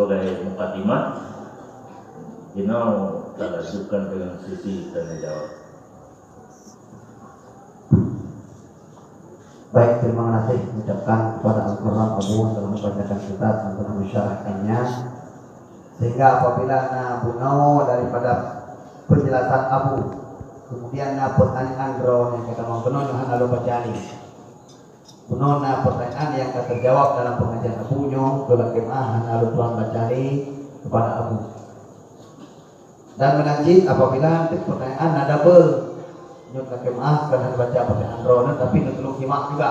sebagai mukadimah, kita tak lanjutkan dengan sesi tanya jawab. Baik, terima kasih ucapkan kepada Al-Quran Abu telah membacakan kitab untuk mensyarahkannya, sehingga apabila bunau daripada penjelasan Abu, kemudian pertanyaan drone yang kita mau penuh dengan lalu bacaan penuh pertanyaan yang kita terjawab dalam pengajian Abu nyo kepada kemah lalu Tuhan bacari kepada Abu. Dan menanti apabila pertanyaan ada nyok kemah kan baca pertanyaan drone, tapi untuk simak juga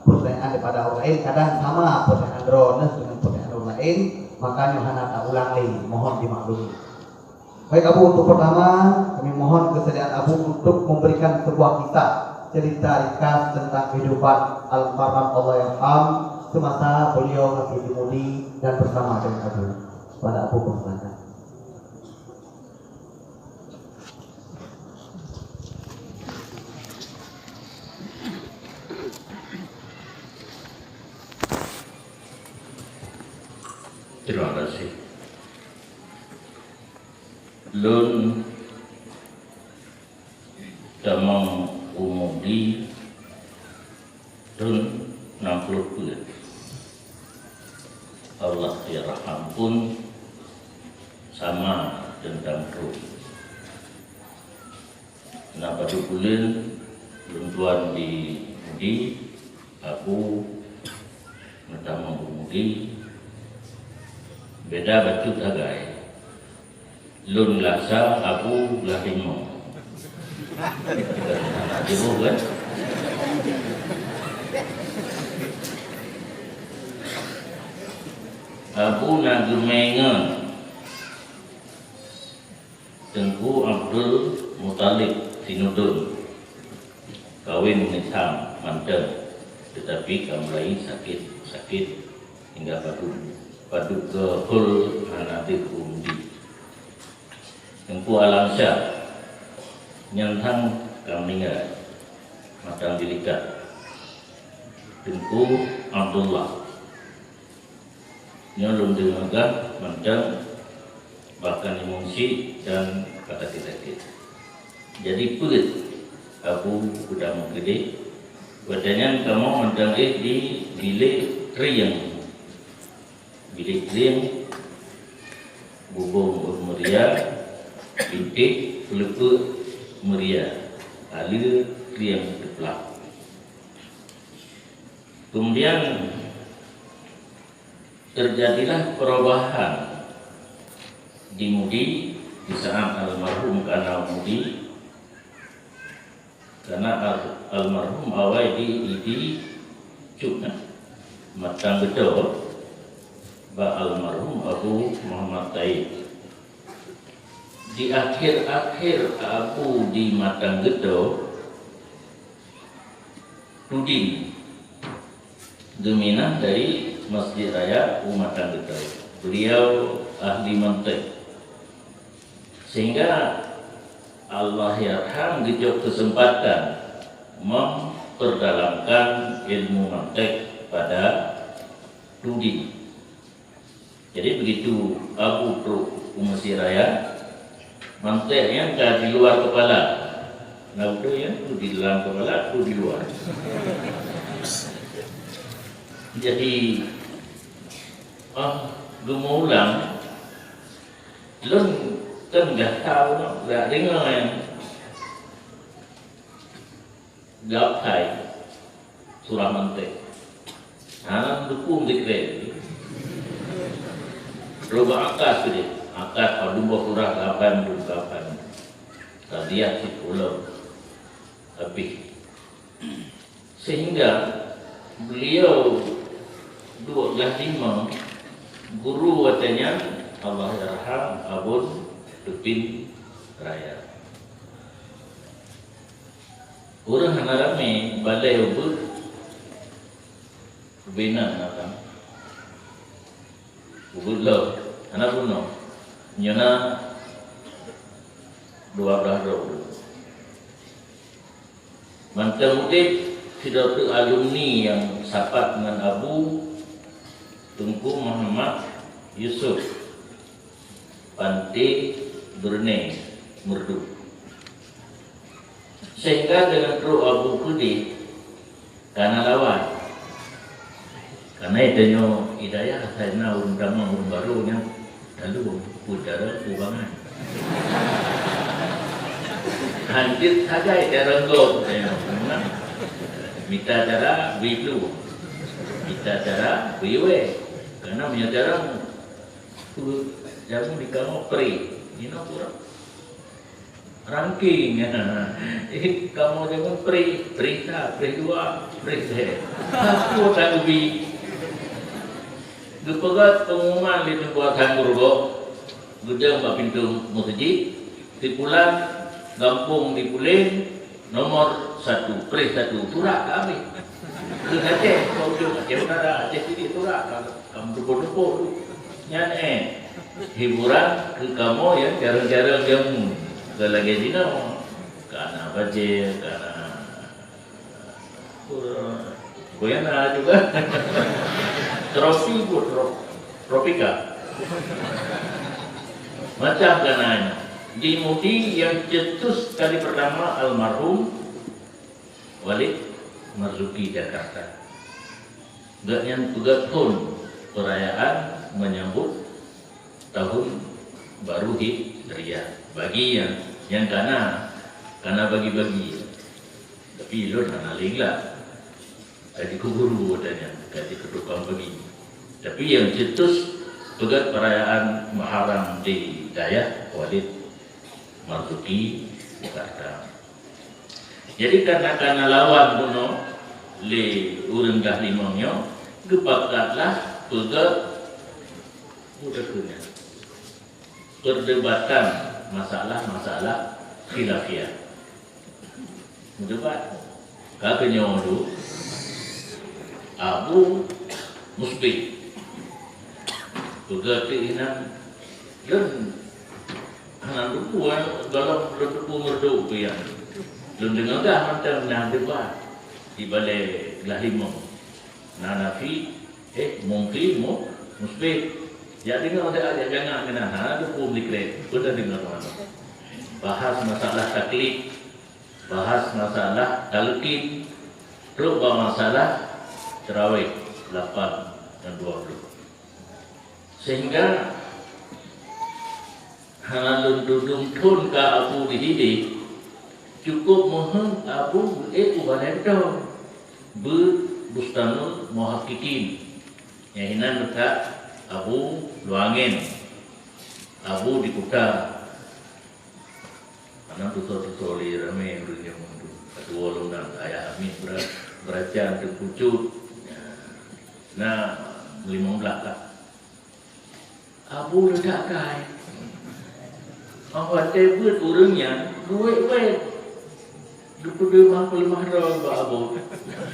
pertanyaan daripada orang lain kadang sama pertanyaan drone dengan pertanyaan orang lain, makanya hana tak ulang lagi, mohon dimaklumi. Baik Abu, untuk pertama kami mohon kesediaan Abu untuk memberikan sebuah kisah cerita ringkas tentang kehidupan Al-Marhum Allah Yarham semasa beliau masih di Mudi dan bersama dengan Abu. Pada Abu persilakan. Terima kasih. Lun tamang umudi dun 60 bulan. Allah Yarham pun sama tentang roh. Pada bulan tuan di Mudi, aku tamang umudi beda batu tagai. Lun lasa aku lahimo. Ibu kan? Aku nak gemengan Tengku Abdul Muttalib Sinudun kawin Nisham Manten, tetapi kamulai sakit hingga padu ke hul hanatik umdi. Tengku Alamsyah nyantang kaminga matang dilikat. Tengku Abdullah nyolong dengaga mandang bahkan emosi dan kata kita. Jadi pelit aku sudah menggede badannya kamu mandang di bilik kriang bubung muria bintik pelepuk muria alir kriang deplak. Kemudian terjadilah perubahan di Mudi di saat almarhum karena Mudi, karena almarhum awal di cukna matang betul ba almarhum Abu Muhammad Taib. Di akhir-akhir Abu di matang betul tuding dominan dari Masjid Raya Umatan Betul. Beliau ahli mantik, sehingga Allah Yarham gejok kesempatan memperdalamkan ilmu mantik pada tuding. Jadi begitu Abu Pro Masjid Raya mantiknya di luar kepala, nggak ya itu di dalam kepala, itu di luar. Jadi gemulang lun kan nggak tahu nggak dengar yang gapai surah mantek anak dukung dikret roba akas gitu akas pada surah 8 tadiat si pulau tapi sehingga beliau 25 guru katanya Allah Yarham Abun Dupin Raya. Orang hanarame balai ubud bina nakam ubud lo anak puno nyana 12 roh mantan mudik tidak tu alumni yang sapat dengan Abu Tengku Muhammad Yusuf Pantai Brunei Merdu. Sehingga dengan Truk Abu Kudi karena lawan, karena itu hidayah saya nak undang baru yang lalu putera kubangan. Hancur saja cara gol saya nak minta cara bilu, minta cara biwe, karena punya cara jamu di kamu peri, ini kurang ranking. Kamu jangan peri, perintah, peri dua, peri saya. Aku tak lebih. Dupagat pengumuman di tempat Hangurgo, gudang bak pintu masjid, di pulang Gampung di Puling nomor 1, peri 1, turak kami. Ke Aceh, kau jom Aceh Utara, Aceh sini turak, kamu dupo-dupo. Nyan hiburan ke kamu ya, jarang-jarang jamu. Ke lagi dina, karena baje, karena goyana juga. Trofi tropika. Macam kananya. Di Mudi yang cetus kali pertama almarhum Walid Marzuki Jakarta. Gak yang tugas pun perayaan menyambut tahun baru Hijriah. Bagi yang karena bagi-bagi. Tapi lo naling lah. Kaji kuburu adanya, kaji ketukang bagi. Tapi yang cetus tugas perayaan Muharram di Dayak Walid Marzuki Jakarta. Jadi karena lawan kuno le urang dah limonyo gebakatlah pegat udahnya perdebatan masalah khilafiyah. Debat kakenya dulu Abu Musbih pegat inan dan anak dukuan dalam duku merdu yang belum dengar dah macam nak debat di balai Gelahimong Nanafi mungkin Musbih ya dengar ada jangan kena duku dikret sudah dengar mana bahas masalah taklid, bahas masalah talqin, terus masalah tarawih 8 dan 20 sehingga halun dudung tun ka Abu Bihidi cukup mohon Abu Ubanedo Bustanul Muhaqqiqin yahinan ka Abu Luangin Abu di Kuta anak tutor li ramai dunia mundu kedua lunang ayah amin beracan terkucut nah 15 Abu ledak kai awak tebut urangnya duit duit mah ro ba Abu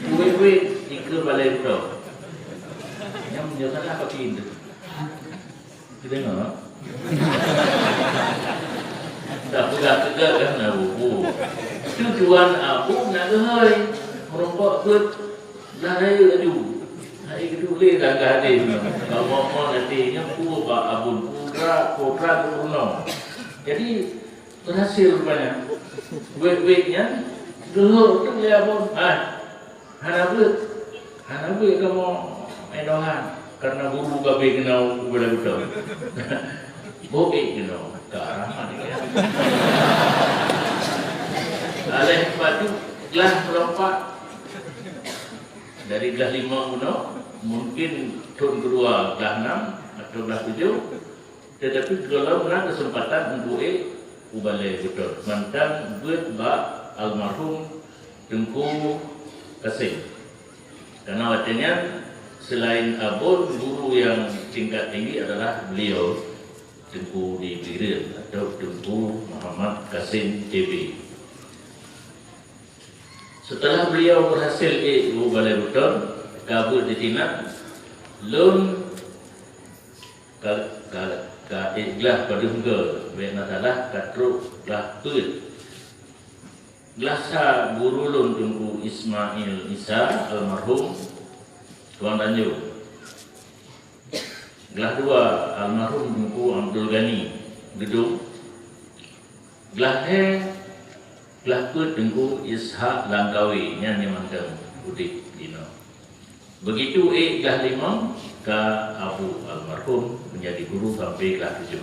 duit ikut balai ro yang menjelaskan apa kindu kita ngah tak tegak kan Abu tujuan Abu nak gehoi merompok bet lari aju hai kedule dah gade kalau mau nanti nya ku ba Abu putra Bruno jadi berhasil rupanya wet-wetnya dulu tu dia Abu hanabe kamu edohan karena guru gabe kenal budak-budak boke kenal ke arah mana ya alih batu gelas melompat dari gelas 5 kuno mungkin tahun kedua gelas 6 atau gelas 7 tetapi kalau pernah kesempatan untuk ubalai betul mantan buat bak almarhum Tengku Kasim karena waktunya selain Abul guru yang tingkat tinggi adalah beliau Tengku di Birin atau Tengku Muhammad Kasim TB. Setelah beliau berhasil Balai Betul kabur di Tina lun ka ikhlas pada hingga bena salah katruk lah put glasa guru lun Tengku Ismail Isa almarhum Tuan Tanjung. Gelas 2 almarhum Tengku Abdul Ghani gedung gelah put tengku Ishak Langkawi nya nyemangkan udik dino. Begitu gelah 5 ke Abu almarhum menjadi guru sampai gelah 7.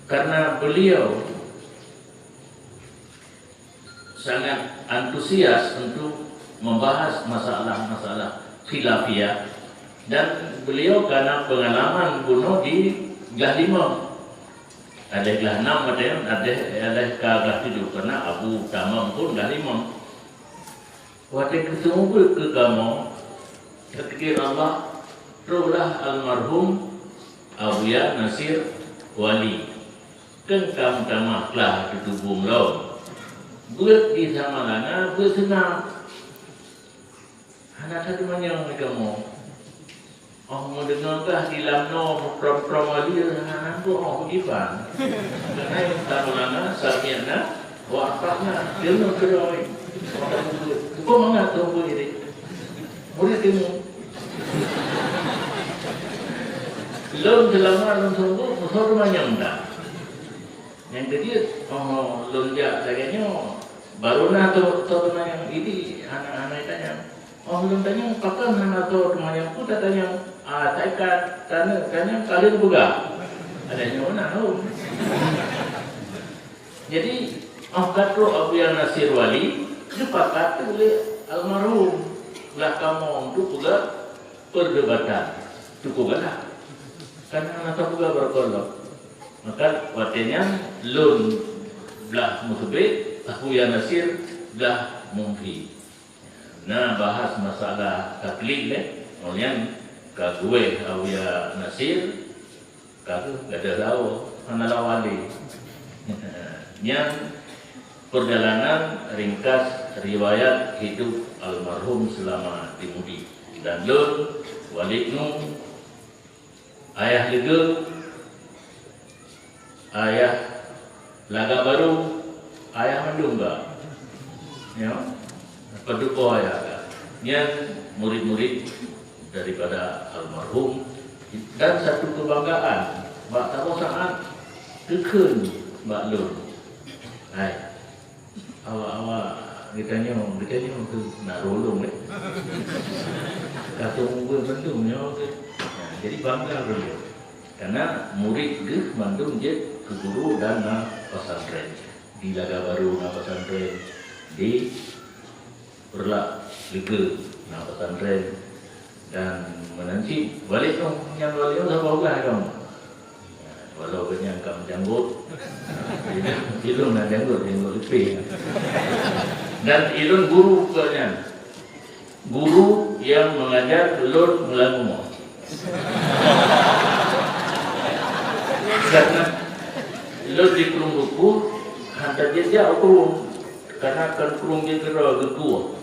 Karena beliau sangat antusias untuk membahas masalah-masalah khilafiyah, dan beliau karena pengalaman bunuh di gelah 5, ada gelah 6, ada ke gelah 7, karena Abu Tamam pun gelah 5. Waktu ketemu ke kamu, ketika Allah terulah almarhum Abuya Nasir Wali, kan kamu tamaklah tutubung lo, buat di sama lana, buat senang. Anak satu mana kamu? Oh, mau dengarkah di lamno prom wali anak tu iban. Karena yang tamalana sabiana wakafna dia nak keroi. Kau mana tu ini? Boleh temu. Lom selama lom sungguh musuh rumahnya enggak. Yang kedua, lom dia laganya baru nak tu rumah yang ini anak-anak tanya. Belum tanya kapan anak tu rumah yang pun tanya. Saya tanya kalian juga. Ada yang mana tu? Jadi, kata Abu Nasir Wali sepakat oleh almarhum lah kamu untuk juga perdebatan. Cukup lah. Karena anak juga berkolok. Maka waktunya lun belah musibit, Abu Nasir belah mumpi. Nah, bahas masalah taklid kemudian kagwe Abu Nasir kagwe ada tahu mana lawali. Yang perjalanan ringkas riwayat hidup almarhum selama di Mudi dan lun waliknu ayah lega, ayah laga baru, ayah mendungga, ya. Peduko ayah, yang murid-murid daripada almarhum, dan satu kebanggaan, Mbak tahu saat kekun Mbak Lun. Hai, awak ditanya tu nak rolong kata gue bandungnya, jadi bangga beliau, karena murid ke Bandung je ke guru dan pesantren di Laga Baru pesantren di Perlak Lega pesantren dan menanti balik tu yang balik tu apa kamu walau kenyang kamu janggut ilun nak janggut lebih dan ilun guru kenyang guru yang mengajar belum melangu karena ilun di kurung buku hantar dia kurung karena kan kurung dia kira geku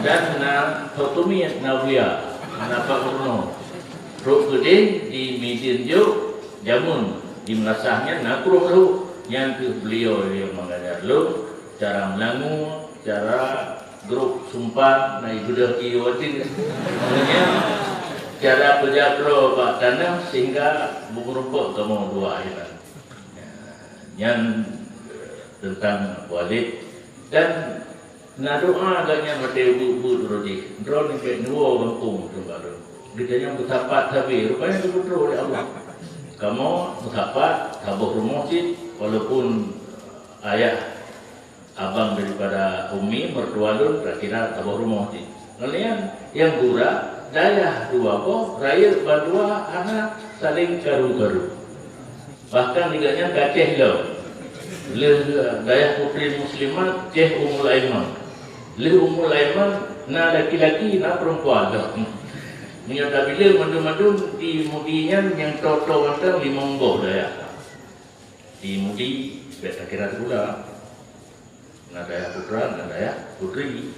dan na fotomi na buya apa kurno rok gede di midin jo jamun di melasahnya na kurung lu yang ke beliau yang mengajar lu cara melangu, cara grup sumpah na ibadah kiwati maknanya cara pejakro pak tanah sehingga berupa kamu dua ayat yang tentang walid dan na doa agaknya mati ibu rodi drone ke dua kampung tu baru ditanya mutapat tapi rupanya itu betul oleh Allah kamu mutapat tabuh rumah sih walaupun ayah abang daripada umi mertua lu kira tabuh rumah sih lalu yang gura daya dua ko raya berdua anak saling karu-karu bahkan diganya kaceh lo daya putri muslimat ceh Ummul Aiman Ummul Aiman na laki-laki na perempuan dah. Menyata bila mandu-mandu di mudinya yang toto mata 5 buah daya. Di mudi biasa kira pula. Na daya putra, na daya putri.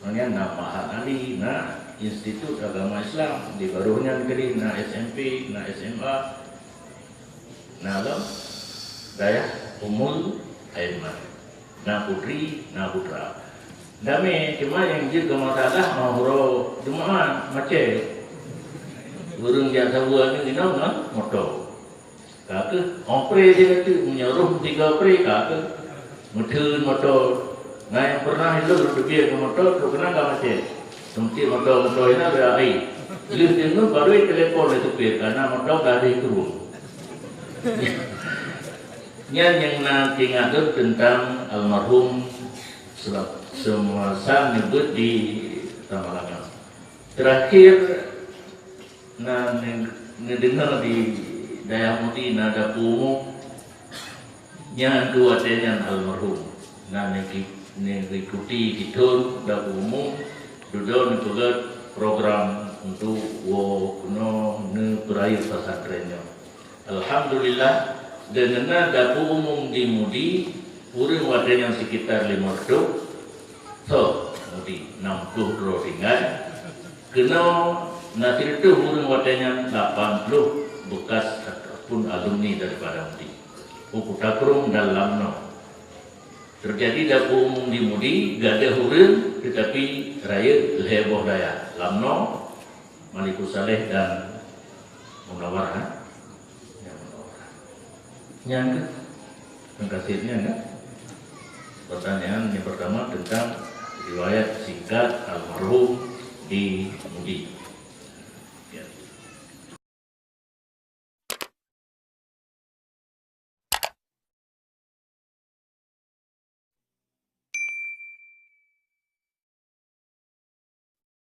Maknanya na Mahat Ali, na Institut Agama Islam di barunya negeri, na SMP, na SMA. Na daya Ummul Aiman. Na putri, na putra. Dami cuma yang juga masalah mahuro cuma macam burung jasa buah ni kita kan motor Kakak, opre dia kata, menyuruh 3 opre kakak. Mutun motor. Nah yang pernah itu berpikir ke motor, tu kena tak macam. Semesti motor ini ada air. Bila tengok baru telefon itu pir, karena motor dah ada itu. Yang nak ingat tentang almarhum semua sang nyebut di Tamalangan. Terakhir, dengar di Dayah Muti nada umum yang dua dengan almarhum. Mengikuti kita dah umum duduk untuk program untuk berair pesantrennya. Alhamdulillah dengan dapur umum di Mudi, urang wadah yang sekitar 50, so Mudi 60 ringan. Kena nanti itu urang wadahnya 80 bekas ataupun alumni daripada Mudi. Ukutakrung dalam no. Terjadi dapur umum di Mudi, gak ada urang tetapi raya leboh daya. Lamno, Malikus Saleh dan Munawarah. Yang kasihnya enggak? Pertanyaan yang pertama tentang riwayat singkat almarhum di Mudi.